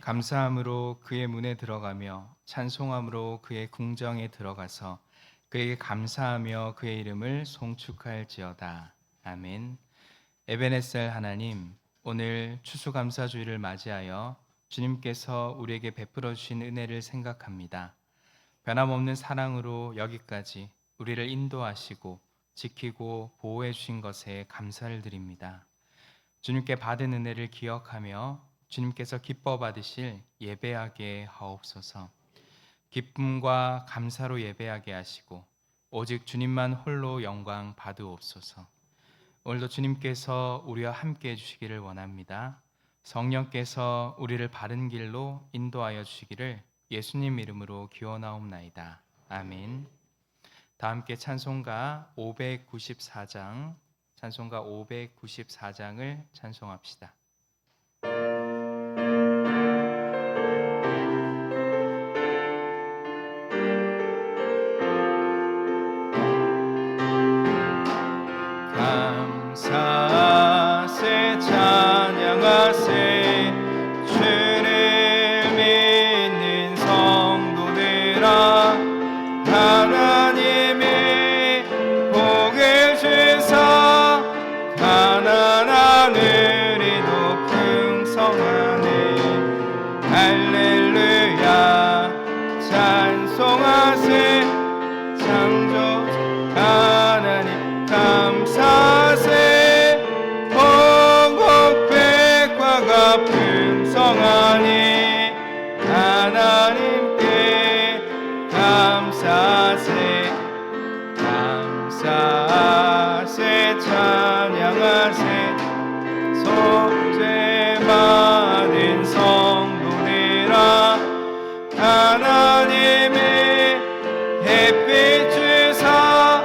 감사함으로 그의 문에 들어가며 찬송함으로 그의 궁정에 들어가서 그에게 감사하며 그의 이름을 송축할지어다. 아멘. 에베네셀 하나님, 오늘 추수감사주일을 맞이하여 주님께서 우리에게 베풀어 주신 은혜를 생각합니다. 변함없는 사랑으로 여기까지 우리를 인도하시고 지키고 보호해 주신 것에 감사를 드립니다. 주님께 받은 은혜를 기억하며 주님께서 기뻐 받으실 예배하게 하옵소서. 기쁨과 감사로 예배하게 하시고 오직 주님만 홀로 영광 받으옵소서. 오늘도 주님께서 우리와 함께 해주시기를 원합니다. 성령께서 우리를 바른 길로 인도하여 주시기를 예수님 이름으로 기원하옵나이다. 아멘. 다 함께 찬송가 594장 찬송합시다. 감사하세 찬양하세 주를 믿는 성도들아 하나님이 복을 주사 가난한 우리도 풍성하네. 할렐루야 찬송하세 창조 하나님 감사하세. 복백과가 풍성하니 하나님께 감사하세. 감사하세 찬양하세 속죄받은 성도들아 하나님의 햇빛 주사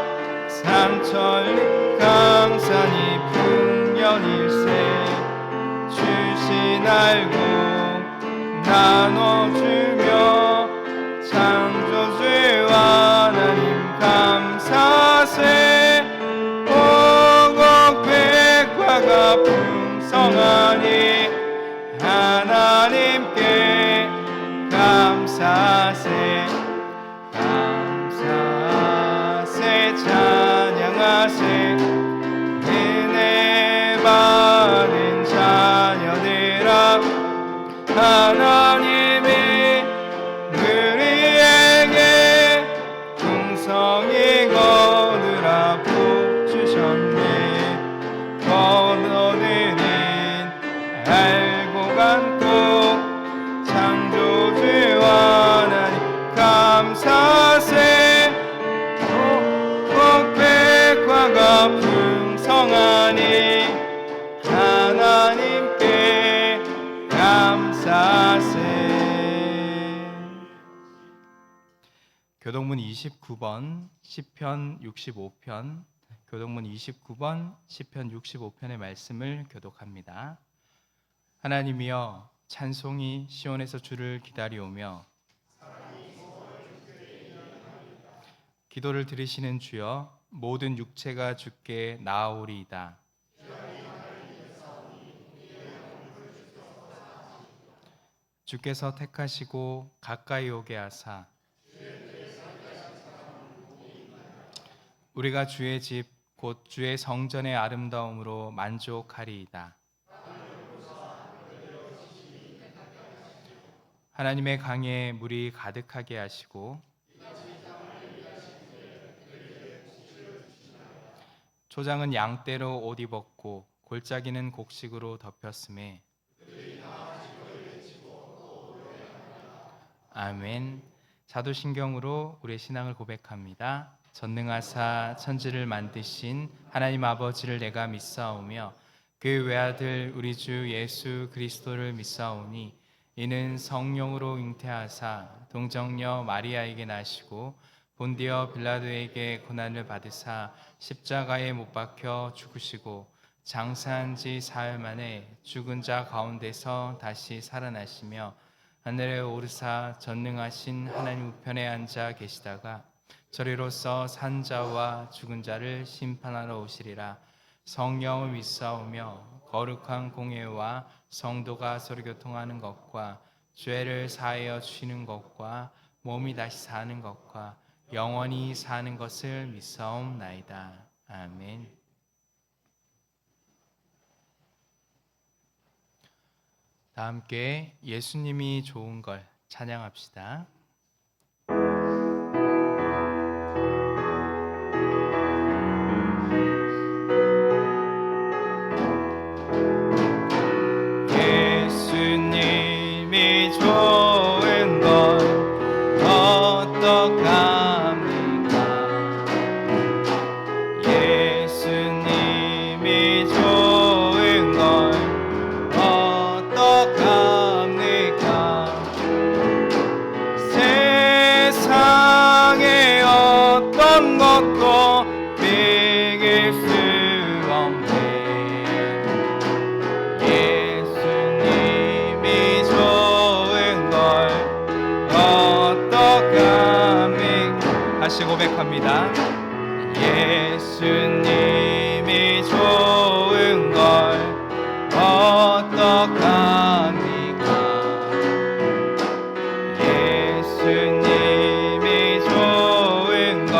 삼천리 강산이 풍년일세 주신 알고 나눠주며 창조주 하나님 감사하세. 복백과가 풍성하니 하나님께 감사하세. 감사하세 찬양하세 은혜 받은 자녀들아 하나님이 우리에게 풍성히 거두라 복 주셨네. 거둬들인 알고 감고 창조주 하나님 감사하세. 복백과가 풍성하니 하나님께 감사하세. 교동문 29번 시편 65편 교동문 29번 시편 65편의 말씀을 교독합니다. 하나님이여 찬송이 시온에서 주를 기다리오며 기도를 들으시는 주여 모든 육체가 주께 나아오리이다. 주께서 택하시고 가까이 오게 하사 우리가 주의 집 곧 주의 성전의 아름다움으로 만족하리이다. 하나님의 강에 물이 가득하게 하시고 초장은 양떼로 옷 입었고 골짜기는 곡식으로 덮였음에 아멘. 사도신경으로 우리의 신앙을 고백합니다. 전능하사 천지를 만드신 하나님 아버지를 내가 믿사오며 그 외아들 우리 주 예수 그리스도를 믿사오니 이는 성령으로 잉태하사 동정녀 마리아에게 나시고 본디어 빌라도에게 고난을 받으사 십자가에 못 박혀 죽으시고 장사한 지 사흘 만에 죽은 자 가운데서 다시 살아나시며 하늘에 오르사 전능하신 하나님 우편에 앉아 계시다가 저리로서 산 자와 죽은 자를 심판하러 오시리라. 성령을 믿사오며 거룩한 공회와 성도가 서로 교통하는 것과 죄를 사하여 주시는 것과 몸이 다시 사는 것과 영원히 사는 것을 믿사옵나이다. 아멘. 다 함께 예수님이 좋은 걸 찬양합시다. 예수님이 좋은 건 어떡합니까? 예수님이 좋은 건 어떡합니까? 세상의 어떤 것도 비길 수 없네. 예수님이 좋은 걸 어떡합니까? 다시 고백합니다. 예수님이 좋은 걸 어떡합니까? 예수님이 좋은 걸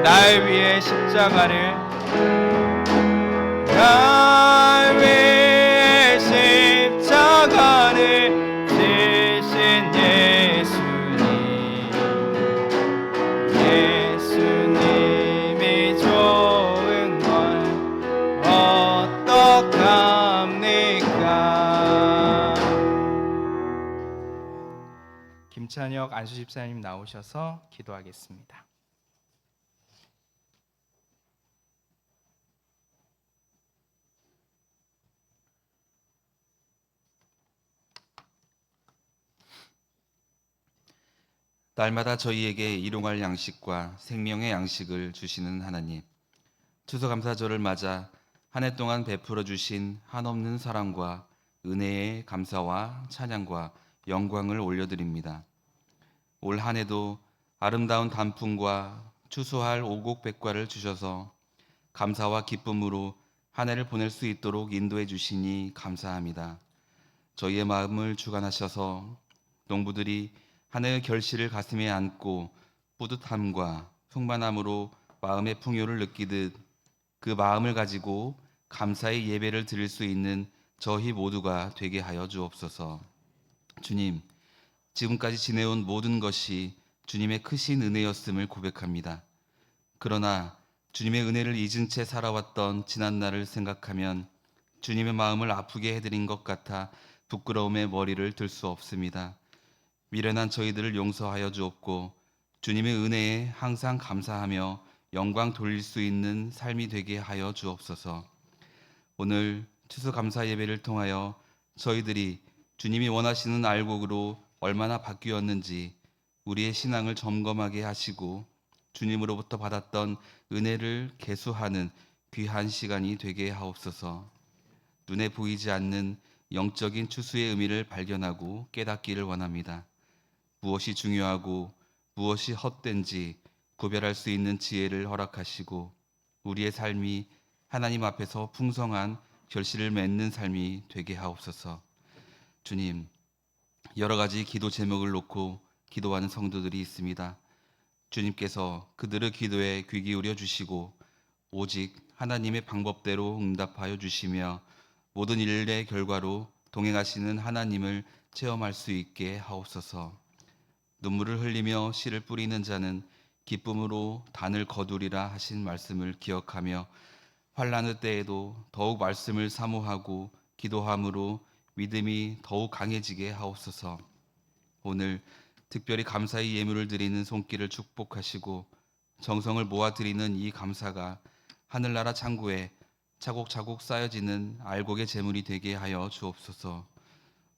날 위해 십자가를 날 위해 십자가를 지신 예수님 예수님이 좋은 걸 어떡합니까? 김찬혁 안수 집사님 나오셔서 기도하겠습니다. 날마다 저희에게 일용할 양식과 생명의 양식을 주시는 하나님, 추수감사절을 맞아 한 해 동안 베풀어 주신 한없는 사랑과 은혜의 감사와 찬양과 영광을 올려드립니다. 올 한 해도 아름다운 단풍과 추수할 오곡백과를 주셔서 감사와 기쁨으로 한 해를 보낼 수 있도록 인도해 주시니 감사합니다. 저희의 마음을 주관하셔서 농부들이 한 해의 결실을 가슴에 안고 뿌듯함과 풍만함으로 마음의 풍요를 느끼듯 그 마음을 가지고 감사의 예배를 드릴 수 있는 저희 모두가 되게 하여 주옵소서. 주님, 지금까지 지내온 모든 것이 주님의 크신 은혜였음을 고백합니다. 그러나 주님의 은혜를 잊은 채 살아왔던 지난 날을 생각하면 주님의 마음을 아프게 해드린 것 같아 부끄러움에 머리를 들 수 없습니다. 미련한 저희들을 용서하여 주옵고 주님의 은혜에 항상 감사하며 영광 돌릴 수 있는 삶이 되게 하여 주옵소서. 오늘 추수감사 예배를 통하여 저희들이 주님이 원하시는 알곡으로 얼마나 바뀌었는지 우리의 신앙을 점검하게 하시고 주님으로부터 받았던 은혜를 계수하는 귀한 시간이 되게 하옵소서. 눈에 보이지 않는 영적인 추수의 의미를 발견하고 깨닫기를 원합니다. 무엇이 중요하고 무엇이 헛된지 구별할 수 있는 지혜를 허락하시고 우리의 삶이 하나님 앞에서 풍성한 결실을 맺는 삶이 되게 하옵소서. 주님, 여러 가지 기도 제목을 놓고 기도하는 성도들이 있습니다. 주님께서 그들의 기도에 귀 기울여 주시고 오직 하나님의 방법대로 응답하여 주시며 모든 일의 결과로 동행하시는 하나님을 체험할 수 있게 하옵소서. 눈물을 흘리며 씨를 뿌리는 자는 기쁨으로 단을 거두리라 하신 말씀을 기억하며 환난의 때에도 더욱 말씀을 사모하고 기도함으로 믿음이 더욱 강해지게 하옵소서. 오늘 특별히 감사의 예물을 드리는 손길을 축복하시고 정성을 모아 드리는 이 감사가 하늘나라 창고에 차곡차곡 쌓여지는 알곡의 제물이 되게 하여 주옵소서.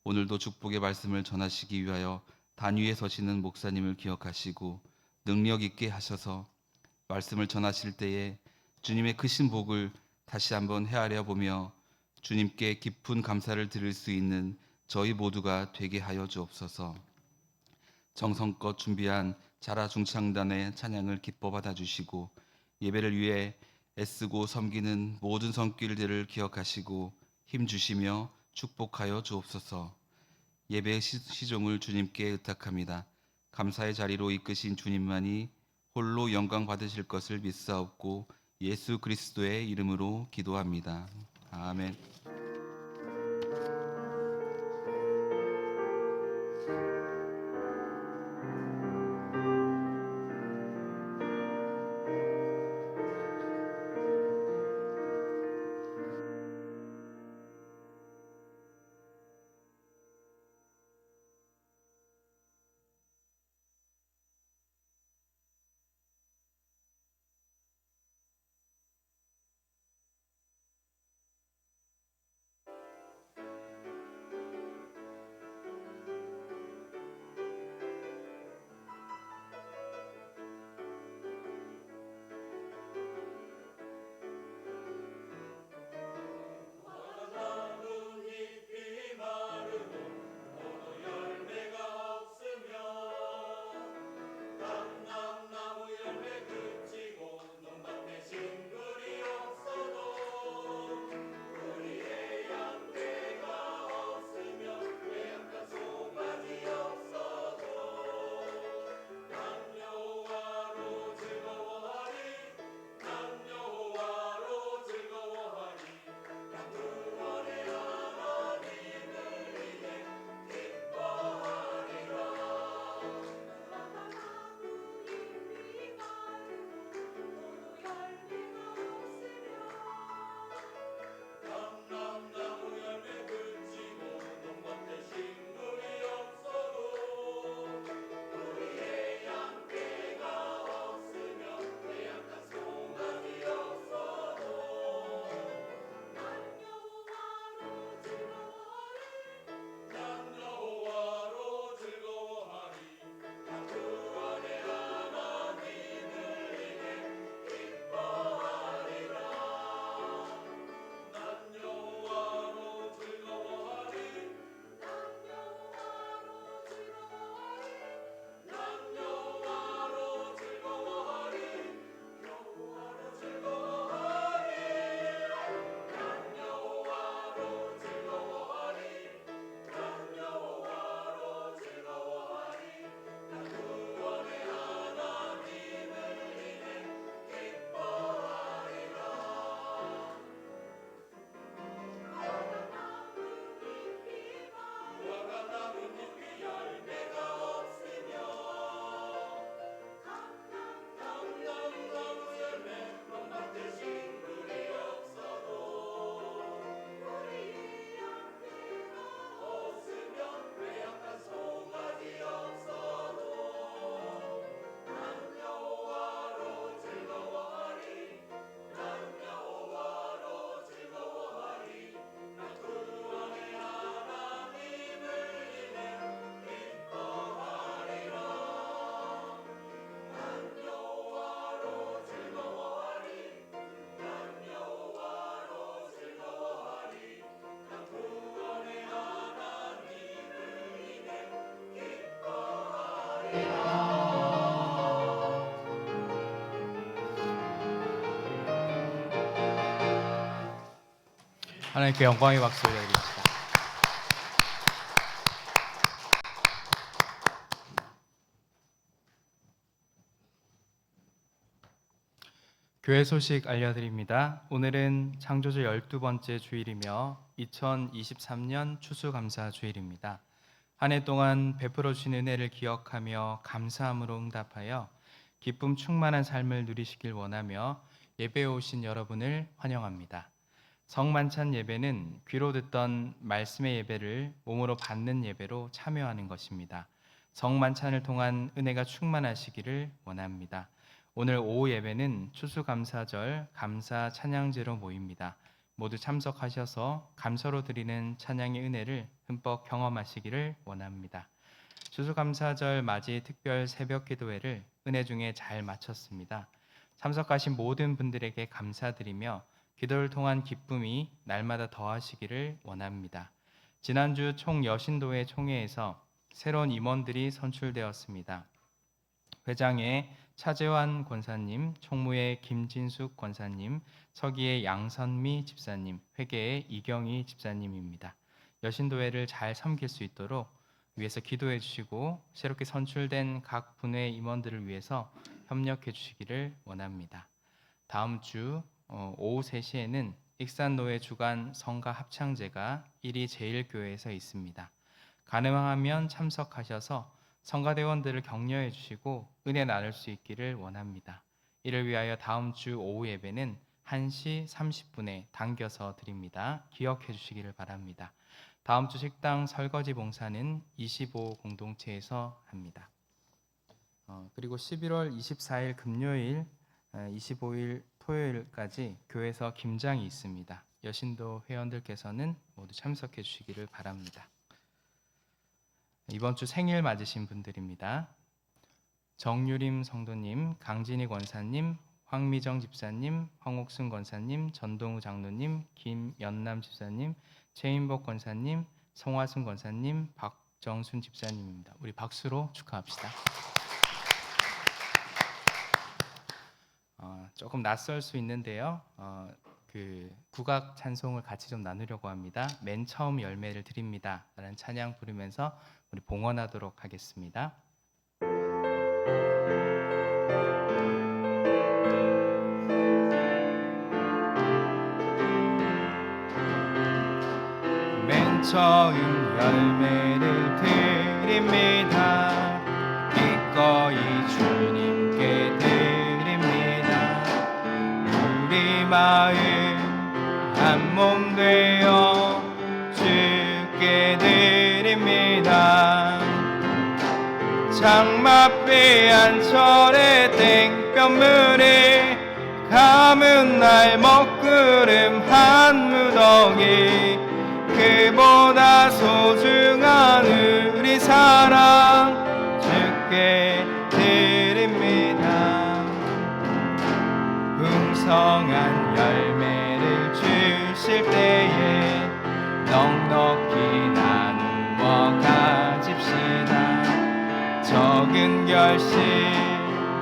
오늘도 축복의 말씀을 전하시기 위하여 단 위에 서시는 목사님을 기억하시고 능력 있게 하셔서 말씀을 전하실 때에 주님의 크신 복을 다시 한번 헤아려 보며 주님께 깊은 감사를 드릴 수 있는 저희 모두가 되게 하여 주옵소서. 정성껏 준비한 자라 중창단의 찬양을 기뻐 받아주시고 예배를 위해 애쓰고 섬기는 모든 손길들을 기억하시고 힘 주시며 축복하여 주옵소서. 예배의 시종을 주님께 의탁합니다. 감사의 자리로 이끄신 주님만이 홀로 영광 받으실 것을 믿사옵고 예수 그리스도의 이름으로 기도합니다. 아멘. 하나님께 영광의 박수 올려드립시다. 교회 소식 알려드립니다. 오늘은 창조주 12번째 주일이며 2023년 추수감사 주일입니다. 한 해 동안 베풀어 주신 은혜를 기억하며 감사함으로 응답하여 기쁨 충만한 삶을 누리시길 원하며 예배에 오신 여러분을 환영합니다. 성만찬 예배는 귀로 듣던 말씀의 예배를 몸으로 받는 예배로 참여하는 것입니다. 성만찬을 통한 은혜가 충만하시기를 원합니다. 오늘 오후 예배는 추수감사절 감사 찬양제로 모입니다. 모두 참석하셔서 감사로 드리는 찬양의 은혜를 흠뻑 경험하시기를 원합니다. 추수감사절 맞이 특별 새벽 기도회를 은혜 중에 잘 마쳤습니다. 참석하신 모든 분들에게 감사드리며 기도를 통한 기쁨이 날마다 더하시기를 원합니다. 지난주 총 여신도회 총회에서 새로운 임원들이 선출되었습니다. 회장에 차재환 권사님, 총무에 김진숙 권사님, 서기에 양선미 집사님, 회계에 이경희 집사님입니다. 여신도회를 잘 섬길 수 있도록 위해서 기도해 주시고 새롭게 선출된 각 분회 임원들을 위해서 협력해 주시기를 원합니다. 다음 주 오후 3시에는 익산노회 주간 성가 합창제가 1위 제일교회에서 있습니다. 가능하면 참석하셔서 성가대원들을 격려해 주시고 은혜 나눌 수 있기를 원합니다. 이를 위하여 다음 주 오후 예배는 1시 30분에 당겨서 드립니다. 기억해 주시기를 바랍니다. 다음 주 식당 설거지 봉사는 25 공동체에서 합니다. 그리고 11월 24일 금요일, 25일 토요일까지 교회에서 김장이 있습니다. 여신도 회원들께서는 모두 참석해 주시기를 바랍니다. 이번 주 생일 맞으신 분들입니다. 정유림 성도님, 강진희 권사님, 황미정 집사님, 황옥순 권사님, 전동우 장로님, 김연남 집사님, 최인복 권사님, 송화순 권사님, 박정순 집사님입니다. 우리 박수로 축하합시다. 조금 낯설 수 있는데요. 그 국악 찬송을 같이 좀 나누려고 합니다. 맨 처음 열매를 드립니다 라는 찬양 부르면서 우리 봉헌하도록 하겠습니다. 맨 처음 열매를 드립니다. 기꺼이 주님께 드립니다. 우리 마음 한 몸 되어 주께 드립니다. 장맛비 한철의 땡볕물에 감은 날 먹구름 한 무더기 그보다 소중한 우리 사랑 주께 드립니다. 풍성한 열매를 주실 때에 넉넉히 나누어 가집시다. 적은 결실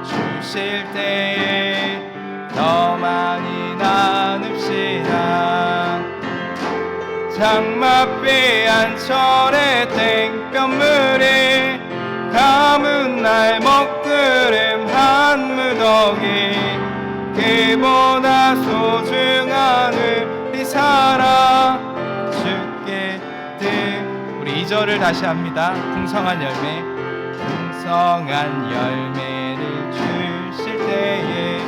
주실 때에 더 많이 나눕시다. 장맛비 한철의 땡볕물에 감은 날 먹구름 한 무더기 그보다 소중한 우리 사랑 주께 우리 2절을 다시 합니다. 풍성한 열매, 풍성한 열매를 주실 때에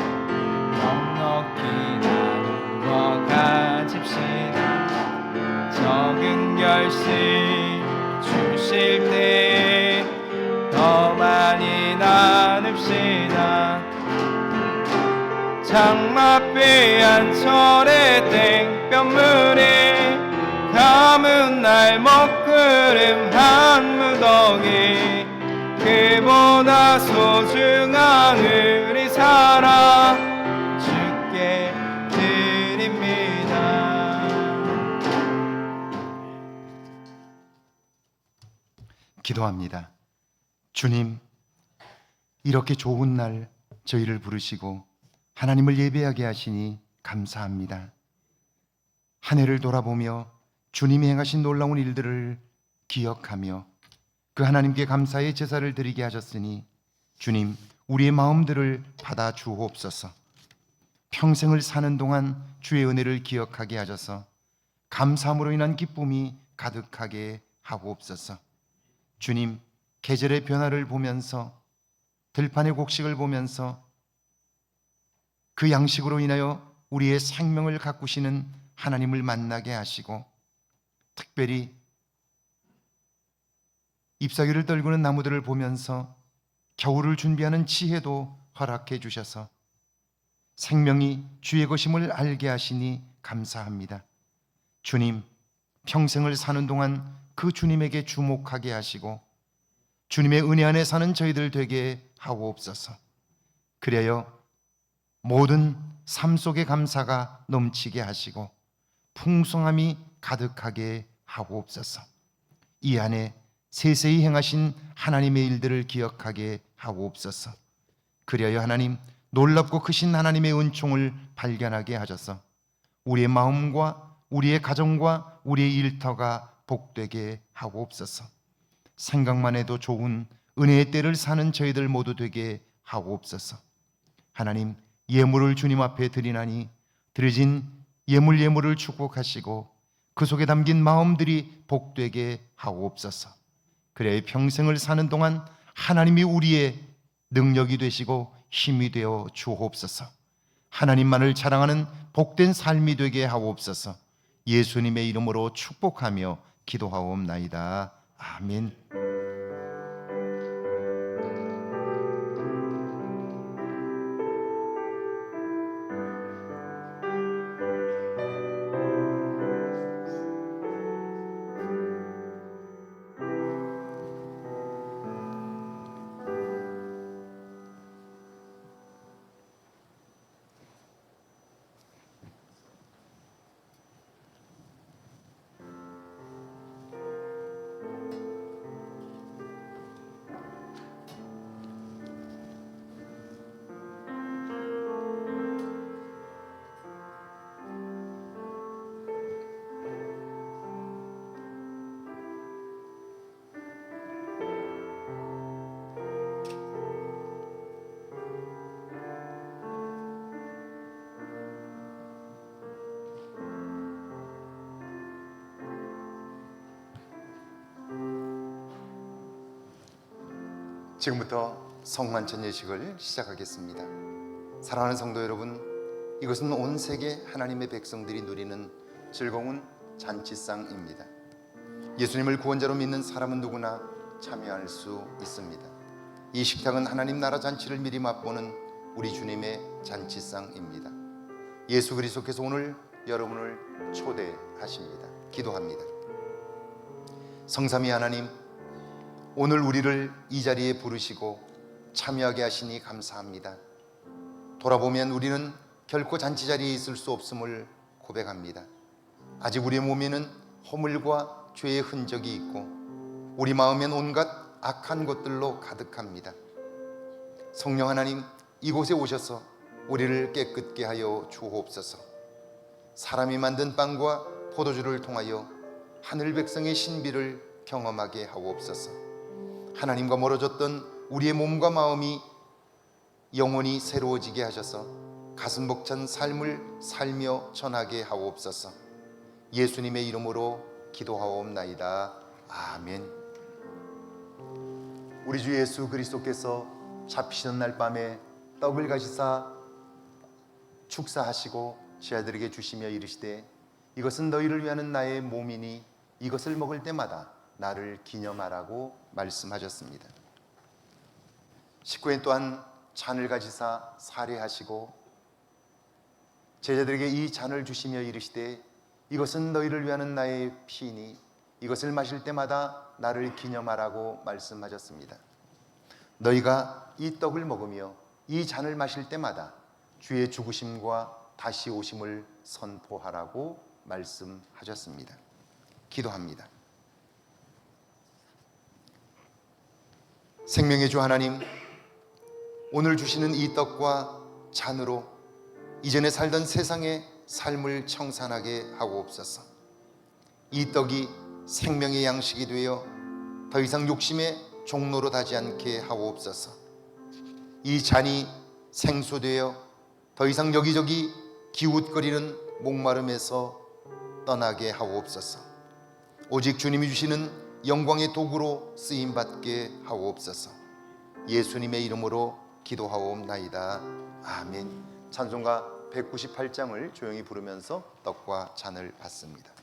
넉넉히 나누어 가집시다. 적은 결실 주실 때에 더 많이 나눕시다. 장맛비 한철의 땡볕물에 감은 날 먹구름 한 무더기 그보다 소중한 우리 사랑 주께 드립니다. 기도합니다. 주님, 이렇게 좋은 날 저희를 부르시고 하나님을 예배하게 하시니 감사합니다. 한 해를 돌아보며 주님이 행하신 놀라운 일들을 기억하며 그 하나님께 감사의 제사를 드리게 하셨으니 주님, 우리의 마음들을 받아 주옵소서. 평생을 사는 동안 주의 은혜를 기억하게 하셔서 감사함으로 인한 기쁨이 가득하게 하옵소서. 주님, 계절의 변화를 보면서 들판의 곡식을 보면서 그 양식으로 인하여 우리의 생명을 가꾸시는 하나님을 만나게 하시고 특별히 잎사귀를 떨구는 나무들을 보면서 겨울을 준비하는 지혜도 허락해 주셔서 생명이 주의 것임을 알게 하시니 감사합니다. 주님, 평생을 사는 동안 그 주님에게 주목하게 하시고 주님의 은혜 안에 사는 저희들 되게 하옵소서. 그래야 모든 삶 속의 감사가 넘치게 하시고 풍성함이 가득하게 하옵소서. 이 안에 세세히 행하신 하나님의 일들을 기억하게 하옵소서. 그리하여 하나님, 놀랍고 크신 하나님의 은총을 발견하게 하셔서 우리의 마음과 우리의 가정과 우리의 일터가 복되게 하옵소서. 생각만 해도 좋은 은혜의 때를 사는 저희들 모두 되게 하옵소서. 하나님, 예물을 주님 앞에 드리나니 드려진 예물을 축복하시고 그 속에 담긴 마음들이 복되게 하옵소서. 그래야 평생을 사는 동안 하나님이 우리의 능력이 되시고 힘이 되어 주옵소서. 하나님만을 자랑하는 복된 삶이 되게 하옵소서. 예수님의 이름으로 축복하며 기도하옵나이다. 아멘. 지금부터 성만찬 예식을 시작하겠습니다. 사랑하는 성도 여러분, 이것은 온 세계 하나님의 백성들이 누리는 즐거운 잔치상입니다. 예수님을 구원자로 믿는 사람은 누구나 참여할 수 있습니다. 이 식탁은 하나님 나라 잔치를 미리 맛보는 우리 주님의 잔치상입니다. 예수 그리스도께서 오늘 여러분을 초대하십니다. 기도합니다. 성삼위 하나님, 오늘 우리를 이 자리에 부르시고 참여하게 하시니 감사합니다. 돌아보면 우리는 결코 잔치 자리에 있을 수 없음을 고백합니다. 아직 우리의 몸에는 허물과 죄의 흔적이 있고 우리 마음엔 온갖 악한 것들로 가득합니다. 성령 하나님, 이곳에 오셔서 우리를 깨끗게 하여 주옵소서. 사람이 만든 빵과 포도주를 통하여 하늘 백성의 신비를 경험하게 하옵소서. 하나님과 멀어졌던 우리의 몸과 마음이 영원히 새로워지게 하셔서 가슴 벅찬 삶을 살며 전하게 하옵소서. 예수님의 이름으로 기도하옵나이다. 아멘. 우리 주 예수 그리스도께서 잡히시던 날 밤에 떡을 가지사 축사하시고 제자들에게 주시며 이르시되 이것은 너희를 위하는 나의 몸이니 이것을 먹을 때마다 나를 기념하라고 말씀하셨습니다. 식구엔 또한 잔을 가지사 사례하시고 제자들에게 이 잔을 주시며 이르시되 이것은 너희를 위하는 나의 피니 이것을 마실 때마다 나를 기념하라고 말씀하셨습니다. 너희가 이 떡을 먹으며 이 잔을 마실 때마다 주의 죽으심과 다시 오심을 선포하라고 말씀하셨습니다. 기도합니다. 생명의 주 하나님, 오늘 주시는 이 떡과 잔으로 이전에 살던 세상의 삶을 청산하게 하옵소서. 이 떡이 생명의 양식이 되어 더 이상 욕심의 종로로 다지 않게 하옵소서. 이 잔이 생수되어 더 이상 여기저기 기웃거리는 목마름에서 떠나게 하옵소서. 오직 주님이 주시는 영광의 도구로 쓰임받게 하옵소서. 예수님의 이름으로 기도하옵나이다. 아멘. 찬송가 198장을 조용히 부르면서 떡과 잔을 받습니다.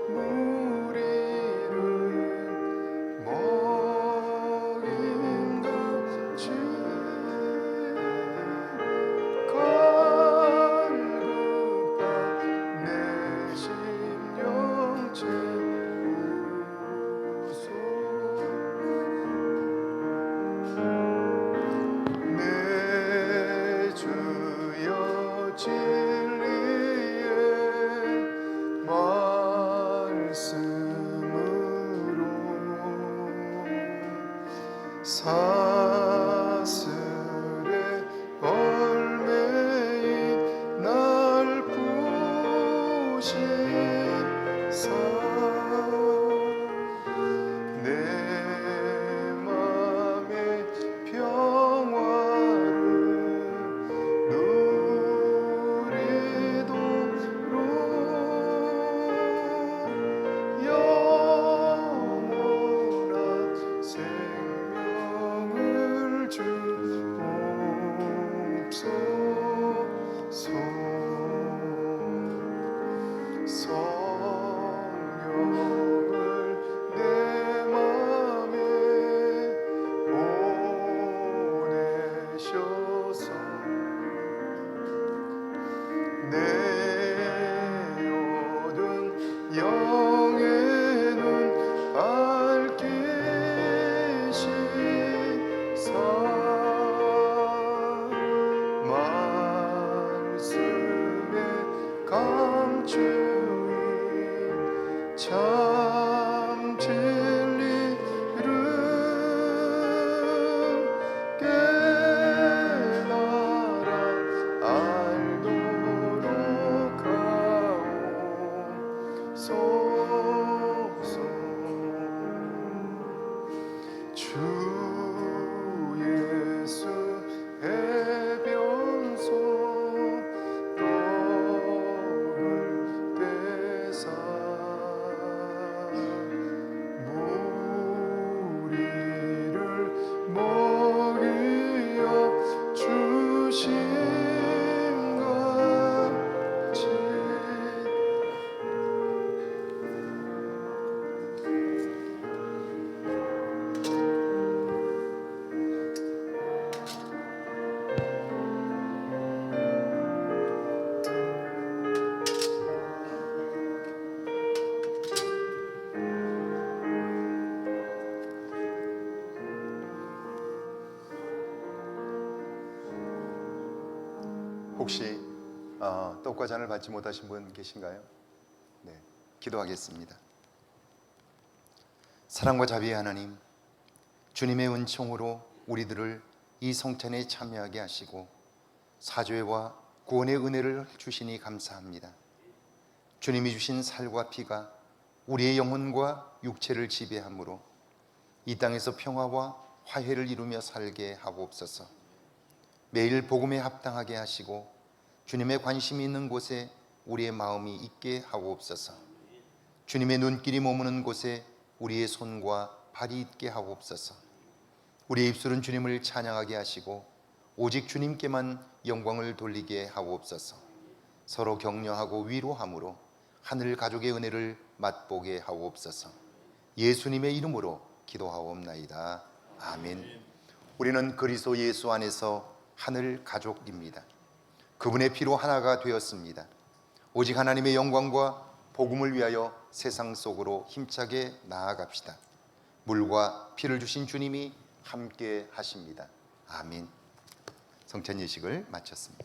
무리를 먹인 듯이 갈급한 내 심령 채우소. 내 주여 진리의 말씀으로 사슬에 얽매인 날 부시사 내 맘의 평화를 누리도록 영원한 생명을 주옵소서. 성령을 내 맘에 보내셔서 내 어두운 영에는 밝히시사 말씀에 감추인 참 진리를 깨달아 알도록 하옵소서. 주 예수 해변소 떡을 떼사 무리를 먹이어 주심같이 혹시 떡과 잔을 받지 못하신 분 계신가요? 네, 기도하겠습니다. 사랑과 자비의 하나님, 주님의 은총으로 우리들을 이 성찬에 참여하게 하시고 사죄와 구원의 은혜를 주시니 감사합니다. 주님이 주신 살과 피가 우리의 영혼과 육체를 지배하므로 이 땅에서 평화와 화해를 이루며 살게 하옵소서. 매일 복음에 합당하게 하시고 주님의 관심이 있는 곳에 우리의 마음이 있게 하옵소서. 주님의 눈길이 머무는 곳에 우리의 손과 발이 있게 하옵소서. 우리의 입술은 주님을 찬양하게 하시고 오직 주님께만 영광을 돌리게 하옵소서. 서로 격려하고 위로함으로 하늘 가족의 은혜를 맛보게 하옵소서. 예수님의 이름으로 기도하옵나이다. 아멘. 우리는 그리스도 예수 안에서 하늘 가족입니다. 그분의 피로 하나가 되었습니다. 오직 하나님의 영광과 복음을 위하여 세상 속으로 힘차게 나아갑시다. 물과 피를 주신 주님이 함께 하십니다. 아멘. 성찬 예식을 마쳤습니다.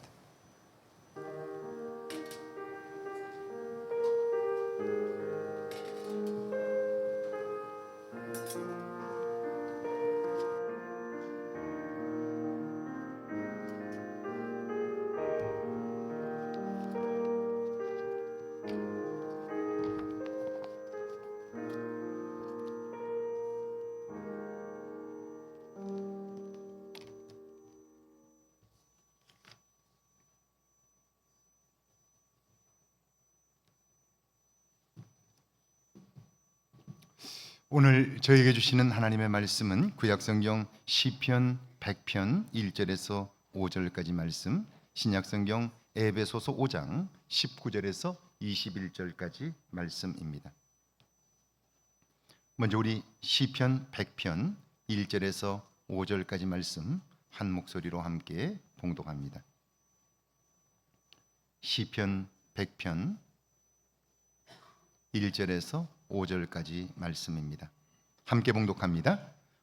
오늘 저에게 주시는 하나님의 말씀은 구약성경 시편 100편 1절에서 5절까지 말씀, 신약성경 에베소서 5장 19절에서 21절까지 말씀입니다. 먼저 우리 시편 100편 1절에서 5절까지 말씀 한 목소리로 함께 봉독합니다. 시편 100편 1절에서 5절까지 말씀입니다. 함께 봉독합니다.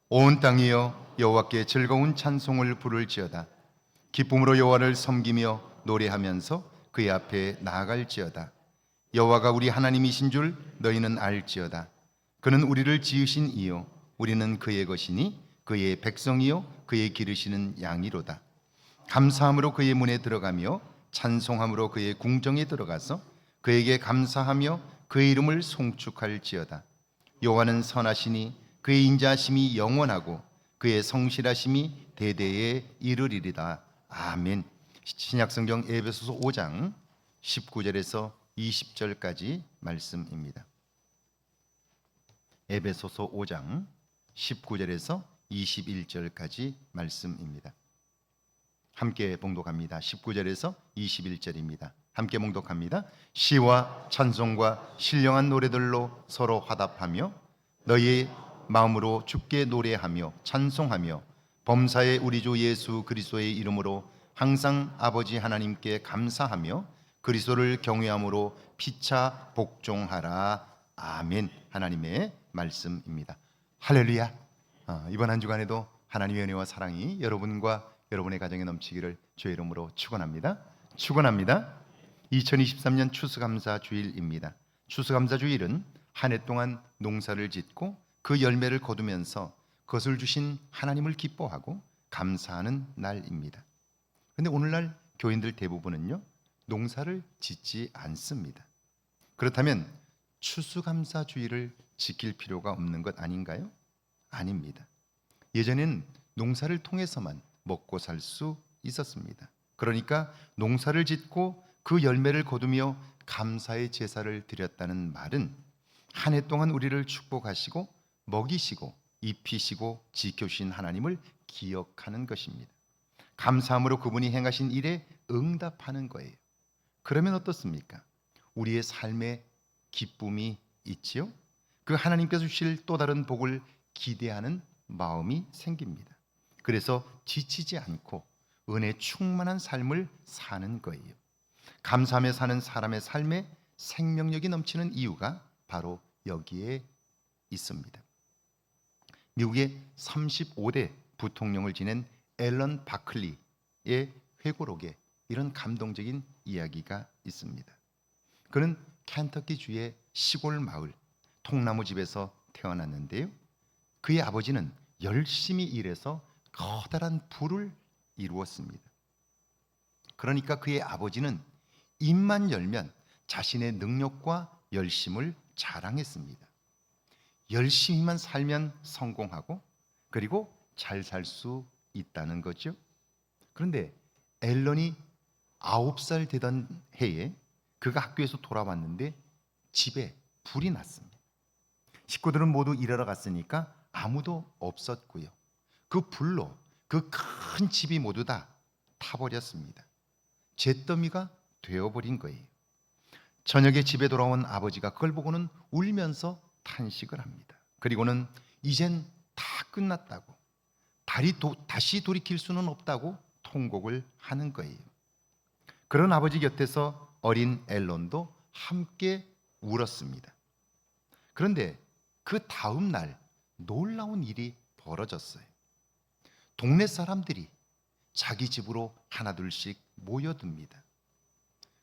온 땅이여 여호와께 즐거운 찬송을 부를지어다. 기쁨으로 여호와를 섬기며 노래하면서 그의 앞에 나아갈지어다. 여호와가 우리 하나님이신 줄 너희는 알지어다. 그는 우리를 지으신 이요 우리는 그의 것이니 그의 백성이요 그의 기르시는 양이로다. 감사함으로 그의 문에 들어가며 찬송함으로 그의 궁정에 들어가서 그에게 감사하며 그의 이름을 송축할지어다. 여호와는 선하시니 그의 인자하심이 영원하고 그의 성실하심이 대대에 이르리리다. 아멘. 신약성경 에베소서 5장 19절에서 20절까지 말씀입니다. 에베소서 5장 19절에서 21절까지 말씀입니다. 함께 봉독합니다. 19절에서 21절입니다. 함께 봉독합니다. 시와 찬송과 신령한 노래들로 서로 화답하며 너희의 마음으로 주께 노래하며 찬송하며 범사의 우리 주 예수 그리스도의 이름으로 항상 아버지 하나님께 감사하며 그리스도를 경외함으로 피차 복종하라. 아멘. 하나님의 말씀입니다. 할렐루야. 이번 한 주간에도 하나님의 은혜와 사랑이 여러분과 여러분의 가정에 넘치기를 주의 이름으로 축원합니다. 축원합니다. 2023년 추수감사 주일입니다. 추수감사 주일은 한 해 동안 농사를 짓고 그 열매를 거두면서 그것을 주신 하나님을 기뻐하고 감사하는 날입니다. 그런데 오늘날 교인들 대부분은요 농사를 짓지 않습니다. 그렇다면 추수감사 주일을 지킬 필요가 없는 것 아닌가요? 아닙니다. 예전엔 농사를 통해서만 먹고 살 수 있었습니다. 그러니까 농사를 짓고 그 열매를 거두며 감사의 제사를 드렸다는 말은 한 해 동안 우리를 축복하시고 먹이시고 입히시고 지켜주신 하나님을 기억하는 것입니다. 감사함으로 그분이 행하신 일에 응답하는 거예요. 그러면 어떻습니까? 우리의 삶에 기쁨이 있지요? 그 하나님께서 주실 또 다른 복을 기대하는 마음이 생깁니다. 그래서 지치지 않고 은혜 충만한 삶을 사는 거예요. 감사하며 사는 사람의 삶에 생명력이 넘치는 이유가 바로 여기에 있습니다. 미국의 35대 부통령을 지낸 앨런 바클리의 회고록에 이런 감동적인 이야기가 있습니다. 그는 켄터키주의 시골 마을 통나무집에서 태어났는데요. 그의 아버지는 열심히 일해서 커다란 부를 이루었습니다. 그러니까 그의 아버지는 입만 열면 자신의 능력과 열심을 자랑했습니다. 열심히만 살면 성공하고 그리고 잘 살 수 있다는 거죠. 그런데 앨런이 9살 되던 해에 그가 학교에서 돌아왔는데 집에 불이 났습니다. 식구들은 모두 일하러 갔으니까 아무도 없었고요. 그 불로 그 큰 집이 모두 다 타버렸습니다. 잿더미가 되어버린 거예요. 저녁에 집에 돌아온 아버지가 그걸 보고는 울면서 탄식을 합니다. 그리고는 이젠 다 끝났다고, 다시 돌이킬 수는 없다고 통곡을 하는 거예요. 그런 아버지 곁에서 어린 앨런도 함께 울었습니다. 그런데 그 다음 날 놀라운 일이 벌어졌어요. 동네 사람들이 자기 집으로 하나둘씩 모여듭니다.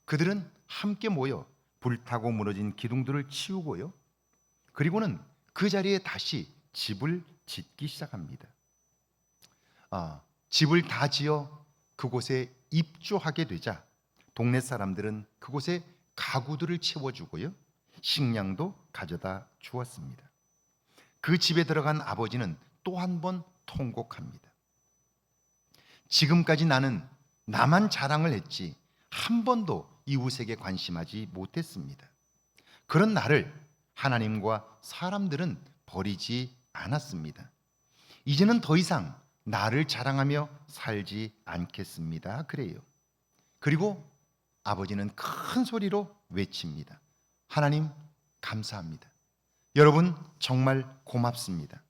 그들은 함께 모여 불타고 무너진 기둥들을 치우고요. 그리고는 그 자리에 다시 집을 짓기 시작합니다. 집을 다 지어 그곳에 입주하게 되자 동네 사람들은 그곳에 가구들을 채워주고요. 식량도 가져다 주었습니다. 그 집에 들어간 아버지는 또 한 번 통곡합니다. 지금까지 나만 자랑을 했지 한 번도 이웃에게 관심하지 못했습니다. 그런 나를 하나님과 사람들은 버리지 않았습니다. 이제는 더 이상 나를 자랑하며 살지 않겠습니다. 그래요. 그리고 아버지는 큰 소리로 외칩니다. 하나님 감사합니다. 여러분 정말 고맙습니다.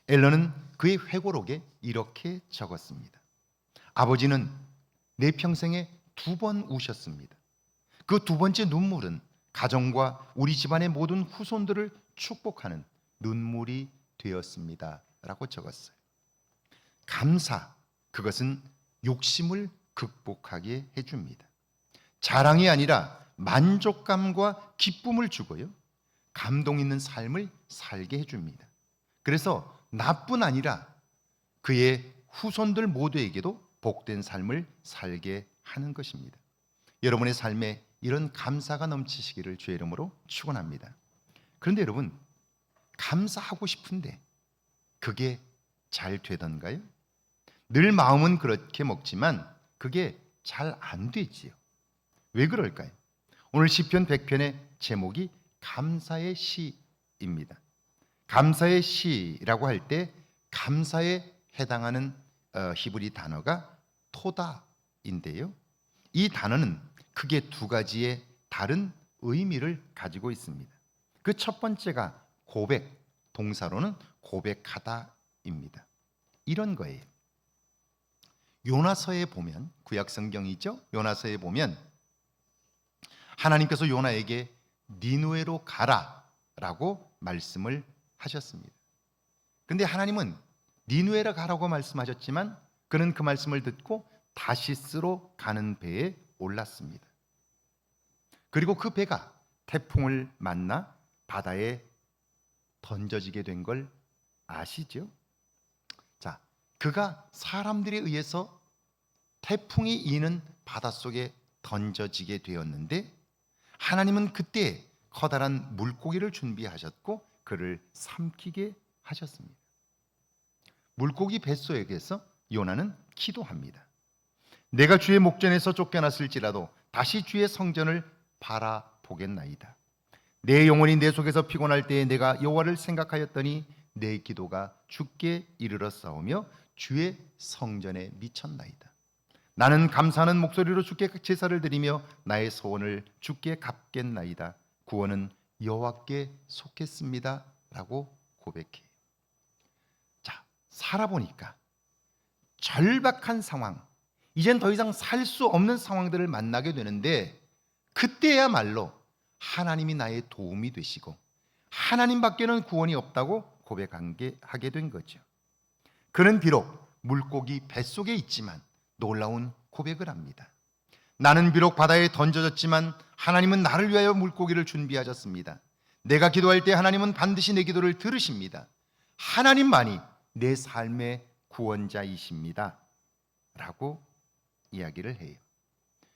엘런은 그의 회고록에 이렇게 적었습니다. 아버지는 내 평생에 2번 우셨습니다. 그 2번째 눈물은 가정과 우리 집안의 모든 후손들을 축복하는 눈물이 되었습니다. 라고 적었어요. 감사, 그것은 욕심을 극복하게 해줍니다. 자랑이 아니라 만족감과 기쁨을 주고요, 감동 있는 삶을 살게 해줍니다. 그래서 나뿐 아니라 그의 후손들 모두에게도 복된 삶을 살게 하는 것입니다. 여러분의 삶에 이런 감사가 넘치시기를 주의 이름으로 축원합니다. 그런데 여러분, 감사하고 싶은데 그게 잘 되던가요? 늘 마음은 그렇게 먹지만 그게 잘 안 되지요. 왜 그럴까요? 오늘 시편 100편의 제목이 감사의 시입니다. 감사의 시라고 할 때 감사에 해당하는 히브리 단어가 토다인데요, 이 단어는 크게 2가지의 다른 의미를 가지고 있습니다. 그 첫 번째가 고백, 동사로는 고백하다입니다. 이런 거예요. 요나서에 보면, 구약 성경이죠, 요나서에 보면 하나님께서 요나에게 니느웨로 가라라고 말씀을 하셨습니다. 그런데 하나님은 니느웨로 가라고 말씀하셨지만 그는 그 말씀을 듣고 다시스로 가는 배에 올랐습니다. 그리고 그 배가 태풍을 만나 바다에 던져지게 된 걸 아시죠? 자, 그가 사람들에 의해서 태풍이 이는 바닷속에 던져지게 되었는데 하나님은 그때 커다란 물고기를 준비하셨고 그를 삼키게 하셨습니다. 물고기 뱃속에서 요나는 기도합니다. 내가 주의 목전에서 쫓겨났을지라도 다시 주의 성전을 바라보겠나이다. 내 영혼이 내 속에서 피곤할 때에 내가 여호와를 생각하였더니 내 기도가 주께 이르렀사오며 주의 성전에 미쳤나이다. 나는 감사하는 목소리로 주께 제사를 드리며 나의 소원을 주께 갚겠나이다. 구원은 여호와께 속했습니다. 라고 고백해요. 자, 살아보니까 절박한 상황, 이젠 더 이상 살 수 없는 상황들을 만나게 되는데 그때야말로 하나님이 나의 도움이 되시고 하나님밖에는 구원이 없다고 고백하게 된 거죠. 그는 비록 물고기 뱃속에 있지만 놀라운 고백을 합니다. 나는 비록 바다에 던져졌지만 하나님은 나를 위하여 물고기를 준비하셨습니다. 내가 기도할 때 하나님은 반드시 내 기도를 들으십니다. 하나님만이 내 삶의 구원자이십니다. 라고 이야기를 해요.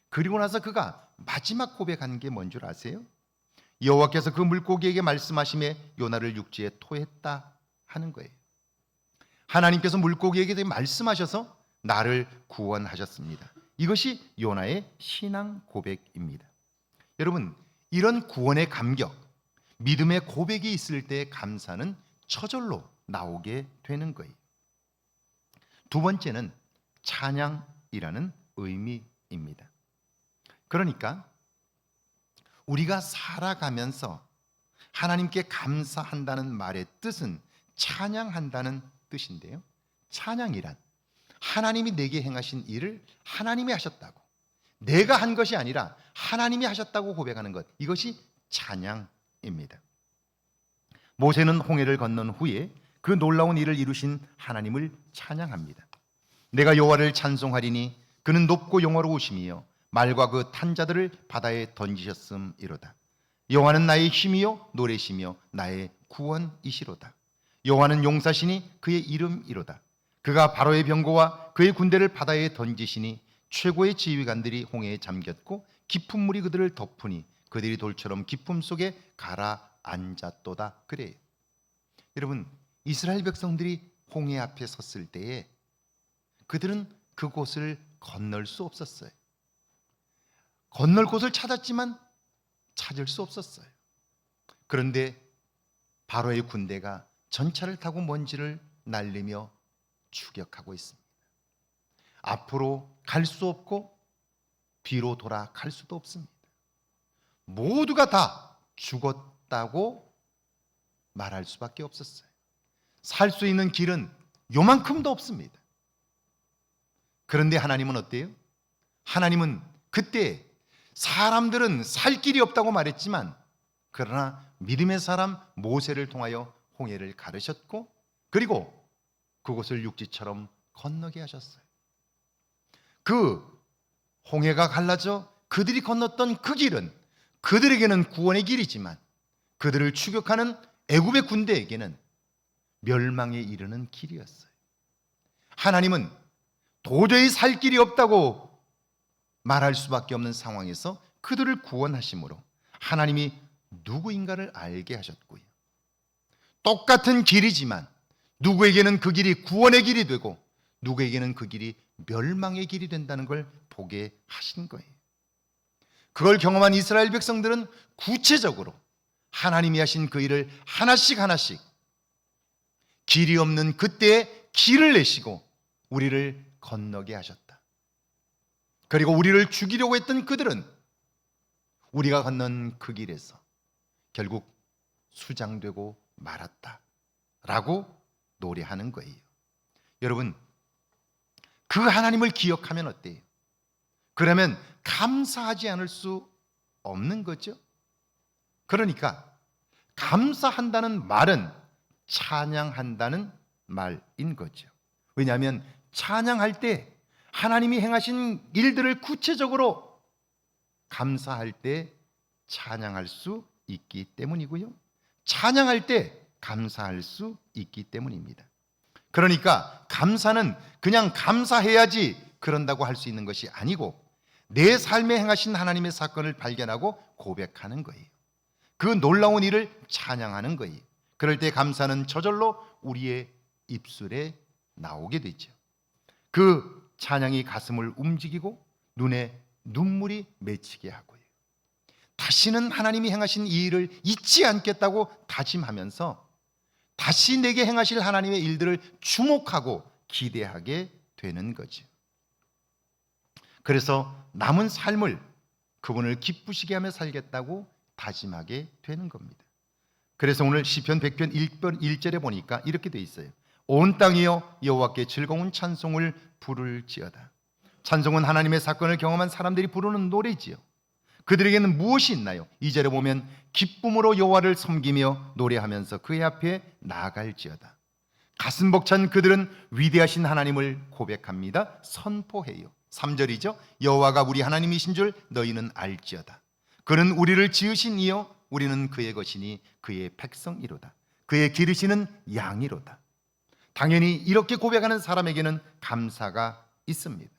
그리고 나서 그가 마지막 고백한 게 뭔 줄 아세요? 여호와께서 그 물고기에게 말씀하시매 요나를 육지에 토했다 하는 거예요. 하나님께서 물고기에게 말씀하셔서 나를 구원하셨습니다. 이것이 요나의 신앙 고백입니다. 여러분, 이런 구원의 감격, 믿음의 고백이 있을 때 감사는 저절로 나오게 되는 거예요. 2번째는 찬양이라는 의미입니다. 그러니까 우리가 살아가면서 하나님께 감사한다는 말의 뜻은 찬양한다는 뜻인데요, 찬양이란 하나님이 내게 행하신 일을 하나님이 하셨다고, 내가 한 것이 아니라 하나님이 하셨다고 고백하는 것, 이것이 찬양입니다. 모세는 홍해를 건넌 후에 그 놀라운 일을 이루신 하나님을 찬양합니다. 내가 여호와를 찬송하리니 그는 높고 영화로우시며 말과 그 탄 자들을 바다에 던지셨음이로다. 여호와는 나의 힘이요 노래시며 나의 구원이시로다. 여호와는 용사시니 그의 이름이로다. 그가 바로의 병거와 그의 군대를 바다에 던지시니 최고의 지휘관들이 홍해에 잠겼고 깊은 물이 그들을 덮으니 그들이 돌처럼 깊음 속에 가라앉았도다. 그래요. 여러분, 이스라엘 백성들이 홍해 앞에 섰을 때에 그들은 그곳을 건널 수 없었어요. 건널 곳을 찾았지만 찾을 수 없었어요. 그런데 바로의 군대가 전차를 타고 먼지를 날리며 추격하고 있습니다. 앞으로 갈 수 없고 뒤로 돌아갈 수도 없습니다. 모두가 다 죽었다고 말할 수밖에 없었어요. 살 수 있는 길은 요만큼도 없습니다. 그런데 하나님은 어때요? 하나님은 그때 사람들은 살 길이 없다고 말했지만 그러나 믿음의 사람 모세를 통하여 홍해를 가르셨고 그리고 그곳을 육지처럼 건너게 하셨어요. 그 홍해가 갈라져 그들이 건넜던 그 길은 그들에게는 구원의 길이지만 그들을 추격하는 애굽의 군대에게는 멸망에 이르는 길이었어요. 하나님은 도저히 살 길이 없다고 말할 수밖에 없는 상황에서 그들을 구원하심으로 하나님이 누구인가를 알게 하셨고요. 똑같은 길이지만 누구에게는 그 길이 구원의 길이 되고 누구에게는 그 길이 멸망의 길이 된다는 걸 보게 하신 거예요. 그걸 경험한 이스라엘 백성들은 구체적으로 하나님이 하신 그 일을 하나씩 하나씩 길이 없는 그때에 길을 내시고 우리를 건너게 하셨다. 그리고 우리를 죽이려고 했던 그들은 우리가 건넌 그 길에서 결국 수장되고 말았다라고 노래하는 거예요. 여러분, 그 하나님을 기억하면 어때요? 그러면 감사하지 않을 수 없는 거죠. 그러니까 감사한다는 말은 찬양한다는 말인 거죠. 왜냐하면 찬양할 때 하나님이 행하신 일들을 구체적으로 감사할 때 찬양할 수 있기 때문이고요. 찬양할 때 감사할 수 있기 때문입니다. 그러니까 감사는 그냥 감사해야지 그런다고 할 수 있는 것이 아니고 내 삶에 행하신 하나님의 사건을 발견하고 고백하는 거예요. 그 놀라운 일을 찬양하는 거예요. 그럴 때 감사는 저절로 우리의 입술에 나오게 되죠. 그 찬양이 가슴을 움직이고 눈에 눈물이 맺히게 하고요. 다시는 하나님이 행하신 이 일을 잊지 않겠다고 다짐하면서 다시 내게 행하실 하나님의 일들을 주목하고 기대하게 되는 거죠. 그래서 남은 삶을 그분을 기쁘시게 하며 살겠다고 다짐하게 되는 겁니다. 그래서 오늘 시편 100편 1절에 보니까 이렇게 돼 있어요. 온 땅이여 여호와께 즐거운 찬송을 부를지어다. 찬송은 하나님의 사건을 경험한 사람들이 부르는 노래지요. 그들에게는 무엇이 있나요? 2절에 보면 기쁨으로 여호와를 섬기며 노래하면서 그의 앞에 나아갈지어다. 가슴 벅찬 그들은 위대하신 하나님을 고백합니다. 선포해요. 3절이죠. 여호와가 우리 하나님이신 줄 너희는 알지어다. 그는 우리를 지으신 이요 우리는 그의 것이니 그의 백성이로다. 그의 기르시는 양이로다. 당연히 이렇게 고백하는 사람에게는 감사가 있습니다.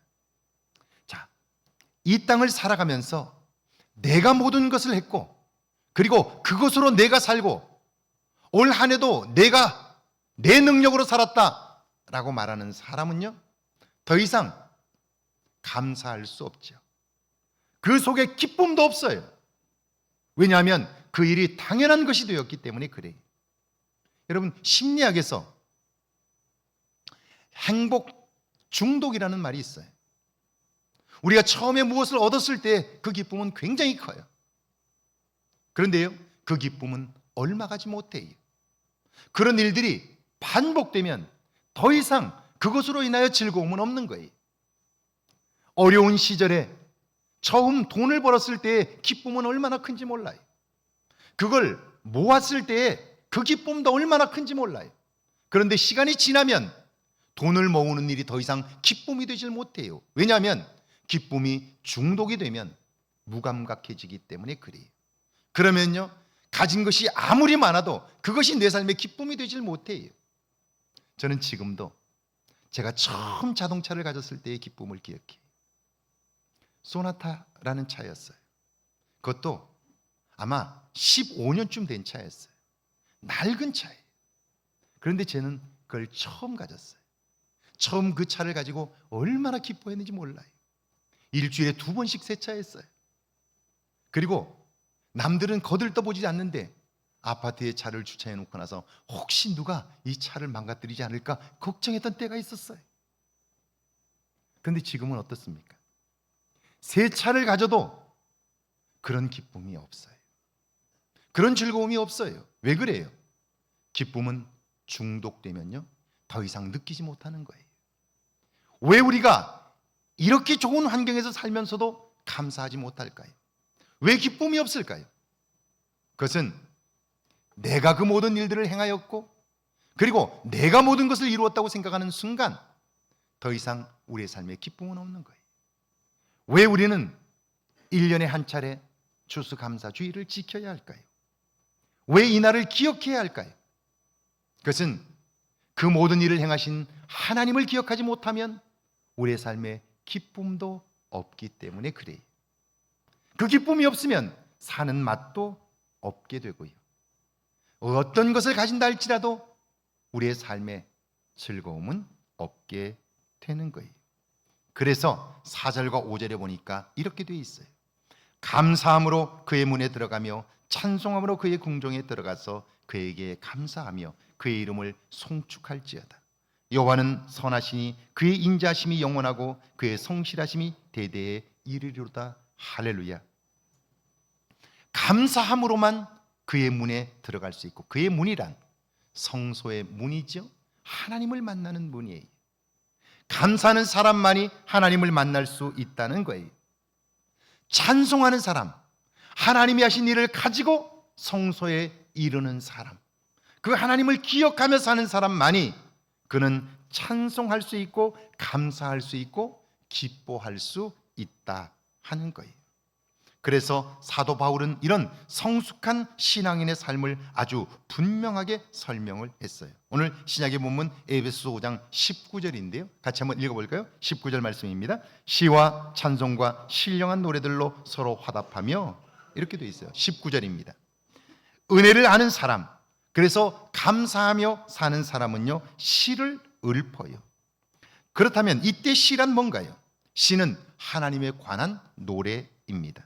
자, 이 땅을 살아가면서 내가 모든 것을 했고 그리고 그것으로 내가 살고 올 한 해도 내가 내 능력으로 살았다라고 말하는 사람은요 더 이상 감사할 수 없죠. 그 속에 기쁨도 없어요. 왜냐하면 그 일이 당연한 것이 되었기 때문에 그래요. 여러분, 심리학에서 행복 중독이라는 말이 있어요. 우리가 처음에 무엇을 얻었을 때 그 기쁨은 굉장히 커요. 그런데요, 그 기쁨은 얼마 가지 못해요. 그런 일들이 반복되면 더 이상 그것으로 인하여 즐거움은 없는 거예요. 어려운 시절에 처음 돈을 벌었을 때의 기쁨은 얼마나 큰지 몰라요. 그걸 모았을 때의 그 기쁨도 얼마나 큰지 몰라요. 그런데 시간이 지나면 돈을 모으는 일이 더 이상 기쁨이 되질 못해요. 왜냐하면 기쁨이 중독이 되면 무감각해지기 때문에 그래요. 그러면요, 가진 것이 아무리 많아도 그것이 내 삶의 기쁨이 되질 못해요. 저는 지금도 제가 처음 자동차를 가졌을 때의 기쁨을 기억해요. 소나타라는 차였어요. 그것도 아마 15년쯤 된 차였어요. 낡은 차예요. 그런데 저는 그걸 처음 가졌어요. 처음 그 차를 가지고 얼마나 기뻐했는지 몰라요. 일주일에 2번씩 세차했어요. 그리고 남들은 거들떠보지 않는데 아파트에 차를 주차해 놓고 나서 혹시 누가 이 차를 망가뜨리지 않을까 걱정했던 때가 있었어요. 그런데 지금은 어떻습니까? 새 차를 가져도 그런 기쁨이 없어요. 그런 즐거움이 없어요. 왜 그래요? 기쁨은 중독되면요 더 이상 느끼지 못하는 거예요. 왜 우리가 이렇게 좋은 환경에서 살면서도 감사하지 못할까요? 왜 기쁨이 없을까요? 그것은 내가 그 모든 일들을 행하였고 그리고 내가 모든 것을 이루었다고 생각하는 순간 더 이상 우리의 삶에 기쁨은 없는 거예요. 왜 우리는 1년에 한 차례 추수감사주의를 지켜야 할까요? 왜 이날을 기억해야 할까요? 그것은 그 모든 일을 행하신 하나님을 기억하지 못하면 우리의 삶에 기쁨도 없기 때문에 그래요. 그 기쁨이 없으면 사는 맛도 없게 되고요. 어떤 것을 가진다 할지라도 우리의 삶에 즐거움은 없게 되는 거예요. 그래서 4절과 5절에 보니까 이렇게 되어 있어요. 감사함으로 그의 문에 들어가며 찬송함으로 그의 궁정에 들어가서 그에게 감사하며 그의 이름을 송축할지어다. 여호와는 선하시니 그의 인자하심이 영원하고 그의 성실하심이 대대에 이르리로다. 할렐루야. 감사함으로만 그의 문에 들어갈 수 있고, 그의 문이란 성소의 문이죠. 하나님을 만나는 문이에요. 감사하는 사람만이 하나님을 만날 수 있다는 거예요. 찬송하는 사람, 하나님이 하신 일을 가지고 성소에 이르는 사람, 그 하나님을 기억하며 사는 사람만이 그는 찬송할 수 있고 감사할 수 있고 기뻐할 수 있다 하는 거예요. 그래서 사도 바울은 이런 성숙한 신앙인의 삶을 아주 분명하게 설명을 했어요. 오늘 신약의 본문 에베소서 5장 19절인데요. 같이 한번 읽어볼까요? 19절 말씀입니다. 시와 찬송과 신령한 노래들로 서로 화답하며, 이렇게 되어 있어요. 19절입니다. 은혜를 아는 사람, 그래서 감사하며 사는 사람은요 시를 읊어요. 그렇다면 이때 시란 뭔가요? 시는 하나님에 관한 노래입니다.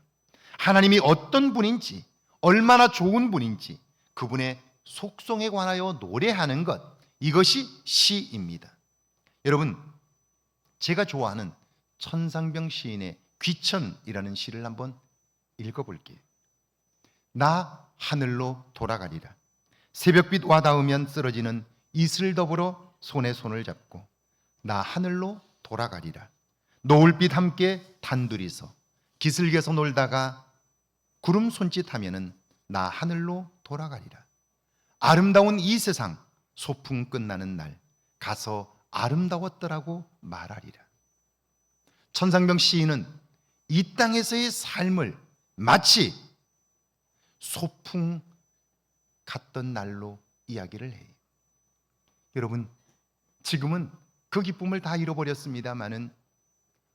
하나님이 어떤 분인지, 얼마나 좋은 분인지, 그분의 속성에 관하여 노래하는 것, 이것이 시입니다. 여러분, 제가 좋아하는 천상병 시인의 귀천이라는 시를 한번 읽어볼게요. 나 하늘로 돌아가리라. 새벽빛 와닿으면 쓰러지는 이슬 더불어 손에 손을 잡고 나 하늘로 돌아가리라. 노을빛 함께 단둘이서 기슭에서 놀다가 구름 손짓하면은 나 하늘로 돌아가리라. 아름다운 이 세상 소풍 끝나는 날 가서 아름다웠더라고 말하리라. 천상병 시인은 이 땅에서의 삶을 마치 소풍 갔던 날로 이야기를 해요. 여러분, 지금은 그 기쁨을 다 잃어버렸습니다마는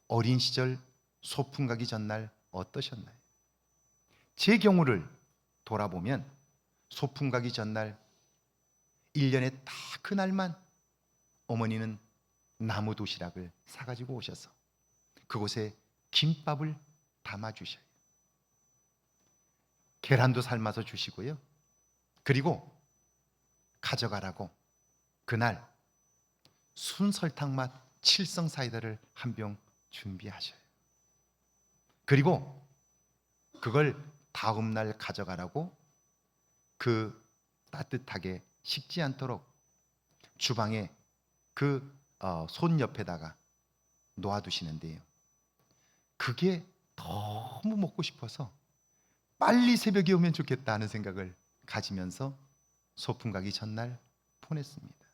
어린 시절 소풍 가기 전날 어떠셨나요? 제 경우를 돌아보면 소풍 가기 전날 1년에 딱 그날만 어머니는 나무 도시락을 사가지고 오셔서 그곳에 김밥을 담아주셔요. 계란도 삶아서 주시고요. 그리고 가져가라고 그날 순설탕 맛 칠성 사이다를 한 병 준비하셔요. 그리고 그걸 다음 날 가져가라고 그 따뜻하게 식지 않도록 주방에 그 손 옆에다가 놓아두시는데요. 그게 너무 먹고 싶어서 빨리 새벽이 오면 좋겠다는 생각을 가지면서 소풍 가기 전날 보냈습니다.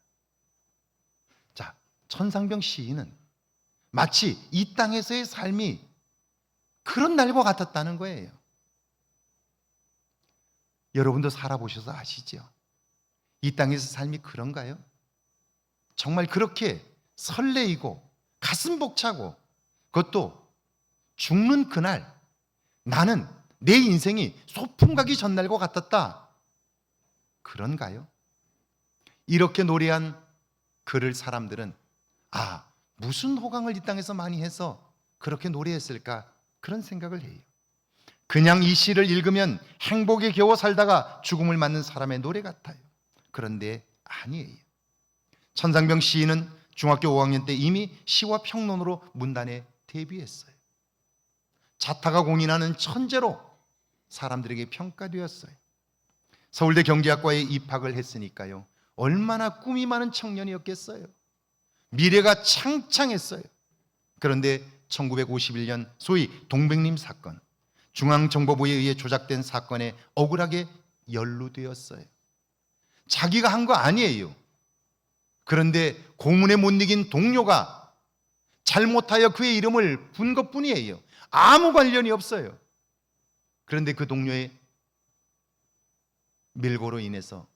자, 천상병 시인은 마치 이 땅에서의 삶이 그런 날과 같았다는 거예요. 여러분도 살아보셔서 아시죠? 이 땅에서 삶이 그런가요? 정말 그렇게 설레이고 가슴 벅차고, 그것도 죽는 그날 나는 내 인생이 소풍 가기 전날과 같았다, 그런가요? 이렇게 노래한 그를 사람들은 무슨 호강을 이 땅에서 많이 해서 그렇게 노래했을까, 그런 생각을 해요. 그냥 이 시를 읽으면 행복에 겨워 살다가 죽음을 맞는 사람의 노래 같아요. 그런데 아니에요. 천상병 시인은 중학교 5학년 때 이미 시와 평론으로 문단에 데뷔했어요. 자타가 공인하는 천재로 사람들에게 평가되었어요. 서울대 경제학과에 입학을 했으니까요, 얼마나 꿈이 많은 청년이었겠어요. 미래가 창창했어요. 그런데 1951년 소위 동백림 사건, 중앙정보부에 의해 조작된 사건에 억울하게 연루되었어요. 자기가 한 거 아니에요. 그런데 고문에 못 이긴 동료가 잘못하여 그의 이름을 분 것뿐이에요. 아무 관련이 없어요. 그런데 그 동료의 밀고로 인해서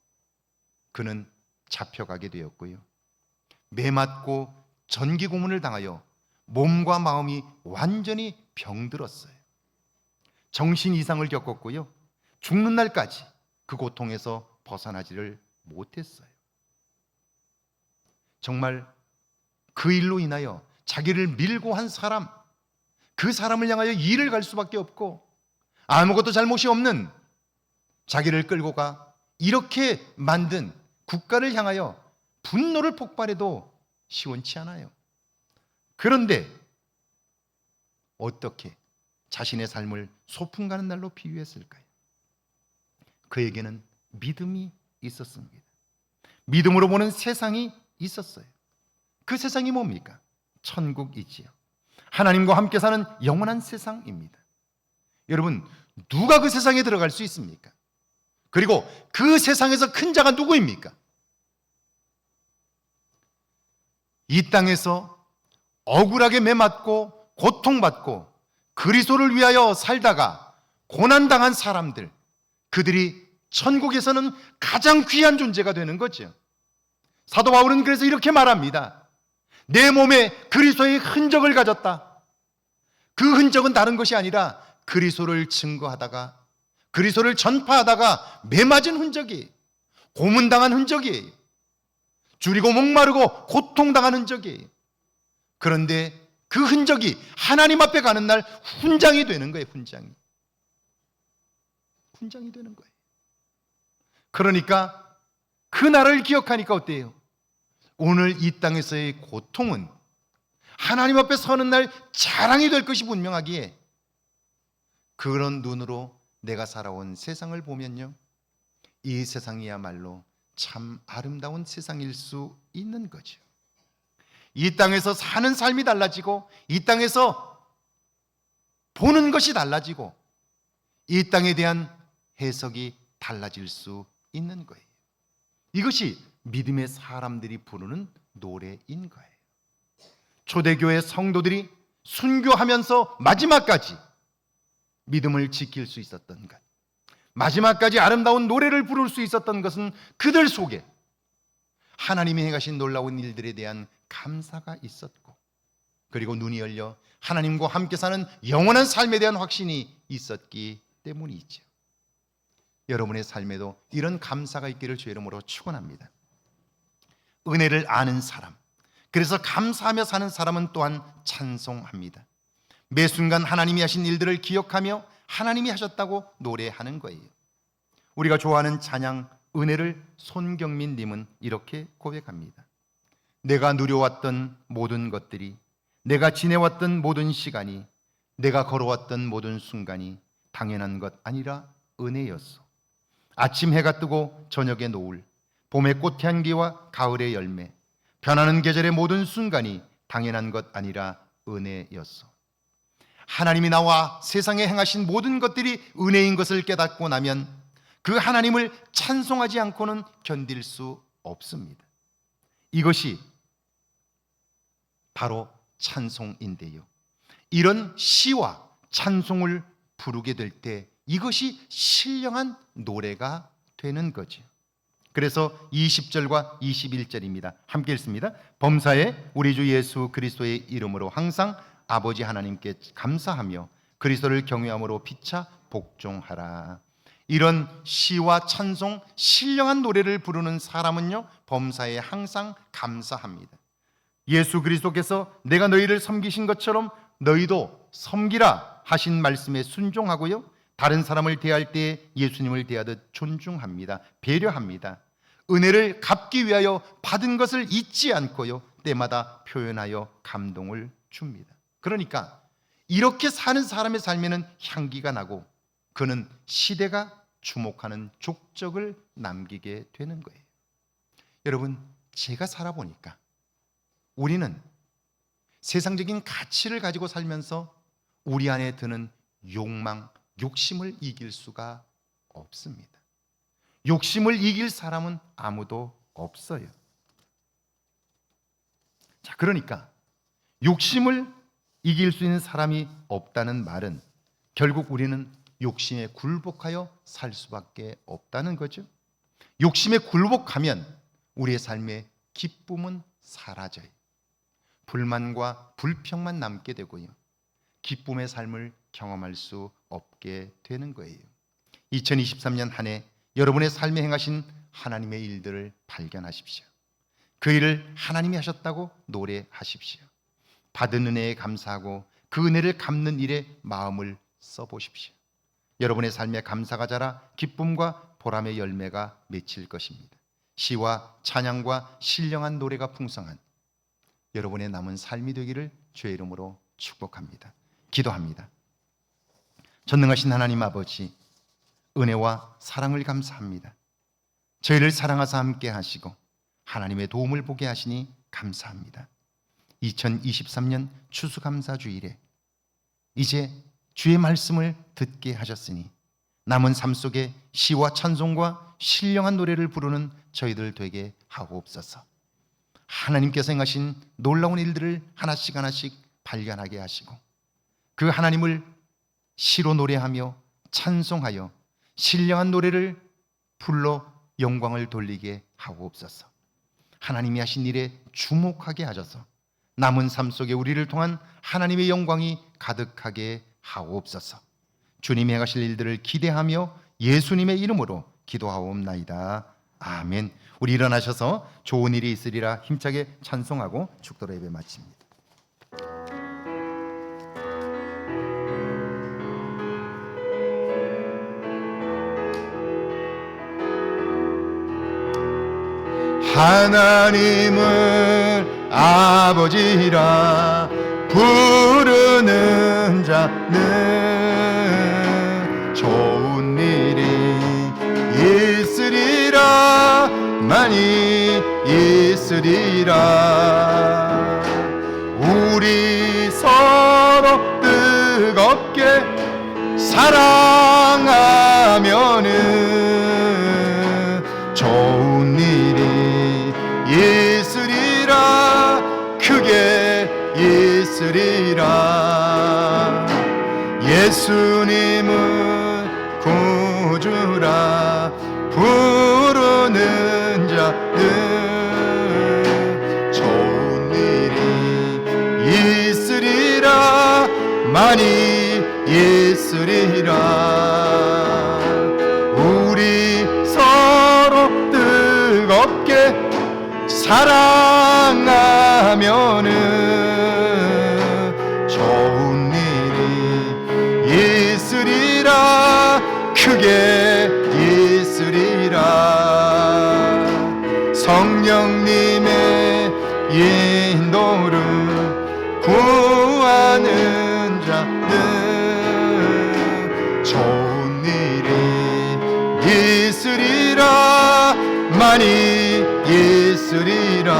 그는 잡혀가게 되었고요, 매맞고 전기 고문을 당하여 몸과 마음이 완전히 병들었어요. 정신 이상을 겪었고요, 죽는 날까지 그 고통에서 벗어나지를 못했어요. 정말 그 일로 인하여 자기를 밀고 한 사람, 그 사람을 향하여 일을 갈 수밖에 없고 아무것도 잘못이 없는 자기를 끌고 가 이렇게 만든 국가를 향하여 분노를 폭발해도 시원치 않아요. 그런데 어떻게 자신의 삶을 소풍 가는 날로 비유했을까요? 그에게는 믿음이 있었습니다. 믿음으로 보는 세상이 있었어요. 그 세상이 뭡니까? 천국이지요. 하나님과 함께 사는 영원한 세상입니다. 여러분, 누가 그 세상에 들어갈 수 있습니까? 그리고 그 세상에서 큰 자가 누구입니까? 이 땅에서 억울하게 매맞고 고통받고 그리스도를 위하여 살다가 고난당한 사람들, 그들이 천국에서는 가장 귀한 존재가 되는 거죠. 사도 바울은 그래서 이렇게 말합니다. 내 몸에 그리스도의 흔적을 가졌다. 그 흔적은 다른 것이 아니라 그리스도를 증거하다가, 그리스도를 전파하다가 매맞은 흔적이에요. 고문당한 흔적이에요. 줄이고 목마르고 고통당한 흔적이에요. 그런데 그 흔적이 하나님 앞에 가는 날 훈장이 되는 거예요. 훈장이 되는 거예요. 그러니까 그 날을 기억하니까 어때요? 오늘 이 땅에서의 고통은 하나님 앞에 서는 날 자랑이 될 것이 분명하기에, 그런 눈으로 내가 살아온 세상을 보면요, 이 세상이야말로 참 아름다운 세상일 수 있는 거죠. 이 땅에서 사는 삶이 달라지고, 이 땅에서 보는 것이 달라지고, 이 땅에 대한 해석이 달라질 수 있는 거예요. 이것이 믿음의 사람들이 부르는 노래인 거예요. 초대교회 성도들이 순교하면서 마지막까지 믿음을 지킬 수 있었던 것, 마지막까지 아름다운 노래를 부를 수 있었던 것은 그들 속에 하나님이 행하신 놀라운 일들에 대한 감사가 있었고, 그리고 눈이 열려 하나님과 함께 사는 영원한 삶에 대한 확신이 있었기 때문이죠. 여러분의 삶에도 이런 감사가 있기를 주의 이름으로 축원합니다. 은혜를 아는 사람, 그래서 감사하며 사는 사람은 또한 찬송합니다. 매 순간 하나님이 하신 일들을 기억하며 하나님이 하셨다고 노래하는 거예요. 우리가 좋아하는 찬양 은혜를 손경민 님은 이렇게 고백합니다. 내가 누려왔던 모든 것들이, 내가 지내왔던 모든 시간이, 내가 걸어왔던 모든 순간이 당연한 것 아니라 은혜였어. 아침 해가 뜨고 저녁의 노을, 봄의 꽃향기와 가을의 열매, 변하는 계절의 모든 순간이 당연한 것 아니라 은혜였어. 하나님이 나와 세상에 행하신 모든 것들이 은혜인 것을 깨닫고 나면 그 하나님을 찬송하지 않고는 견딜 수 없습니다. 이것이 바로 찬송인데요, 이런 시와 찬송을 부르게 될 때 이것이 신령한 노래가 되는 거죠. 그래서 20절과 21절입니다. 함께 읽습니다. 범사에 우리 주 예수 그리스도의 이름으로 항상 아버지 하나님께 감사하며 그리스도를 경외함으로 피차 복종하라. 이런 시와 찬송, 신령한 노래를 부르는 사람은요, 범사에 항상 감사합니다. 예수 그리스도께서 내가 너희를 섬기신 것처럼 너희도 섬기라 하신 말씀에 순종하고요, 다른 사람을 대할 때 예수님을 대하듯 존중합니다. 배려합니다. 은혜를 갚기 위하여 받은 것을 잊지 않고요, 때마다 표현하여 감동을 줍니다. 그러니까 이렇게 사는 사람의 삶에는 향기가 나고, 그는 시대가 주목하는 족적을 남기게 되는 거예요. 여러분, 제가 살아보니까 우리는 세상적인 가치를 가지고 살면서 우리 안에 드는 욕망, 욕심을 이길 수가 없습니다. 욕심을 이길 사람은 아무도 없어요. 자, 그러니까 욕심을 이길 수 있는 사람이 없다는 말은 결국 우리는 욕심에 굴복하여 살 수밖에 없다는 거죠. 욕심에 굴복하면 우리의 삶의 기쁨은 사라져요. 불만과 불평만 남게 되고요. 기쁨의 삶을 경험할 수 없게 되는 거예요. 2023년 한 해 여러분의 삶에 행하신 하나님의 일들을 발견하십시오. 그 일을 하나님이 하셨다고 노래하십시오. 받은 은혜에 감사하고 그 은혜를 갚는 일에 마음을 써보십시오. 여러분의 삶에 감사가 자라 기쁨과 보람의 열매가 맺힐 것입니다. 시와 찬양과 신령한 노래가 풍성한 여러분의 남은 삶이 되기를 주의 이름으로 축복합니다. 기도합니다. 전능하신 하나님 아버지, 은혜와 사랑을 감사합니다. 저희를 사랑하사 함께 하시고 하나님의 도움을 보게 하시니 감사합니다. 2023년 추수감사주일에 이제 주의 말씀을 듣게 하셨으니 남은 삶 속에 시와 찬송과 신령한 노래를 부르는 저희들 되게 하옵소서. 하나님께서 행하신 놀라운 일들을 하나씩 하나씩 발견하게 하시고 그 하나님을 시로 노래하며 찬송하여 신령한 노래를 불러 영광을 돌리게 하옵소서. 하나님이 하신 일에 주목하게 하셔서 남은 삶 속에 우리를 통한 하나님의 영광이 가득하게 하옵소서. 주님이 행하실 일들을 기대하며 예수님의 이름으로 기도하옵나이다. 아멘. 우리 일어나셔서 좋은 일이 있으리라 힘차게 찬송하고 축도로 예배 마칩니다. 하나님을 아버지라 부르는 자는 좋은 일이 있으리라 많이 있으리라. 우리 서로 뜨겁게 사랑하면은 좋은 일이 있으리라 크게 있으리라. 예수님은 구주라 부르는 자는 좋은 일이 있으리라 많이 있으리라. 우리 서로 뜨겁게 사랑하면은 좋은 일이 있으리라 크게 있으리라. 성령님의 인도를 구하는 자는 좋은 일이 있으리라 많이 있으리라.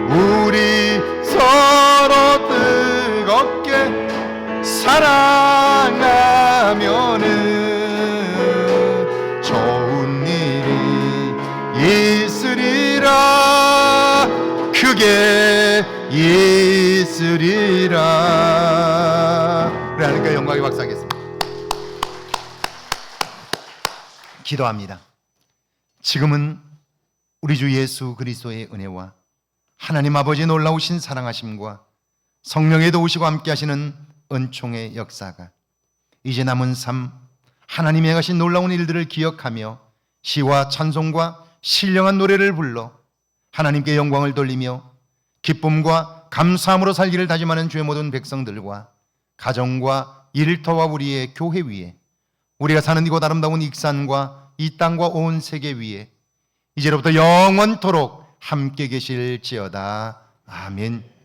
우리 서로 뜨겁게 사랑하면은 좋은 일이 있으리라 크게 있으리라. 우리 하나님께 영광의 박수 하겠습니다. 기도합니다. 지금은 우리 주 예수 그리스도의 은혜와 하나님 아버지의 놀라우신 사랑하심과 성령의 도우시고 함께 하시는 은총의 역사가 이제 남은 삶 하나님이 행하신 놀라운 일들을 기억하며 시와 찬송과 신령한 노래를 불러 하나님께 영광을 돌리며 기쁨과 감사함으로 살기를 다짐하는 주의 모든 백성들과 가정과 일터와 우리의 교회 위에 우리가 사는 이곳 아름다운 익산과 이 땅과 온 세계 위에 이제로부터 영원토록 함께 계실지어다. 아멘.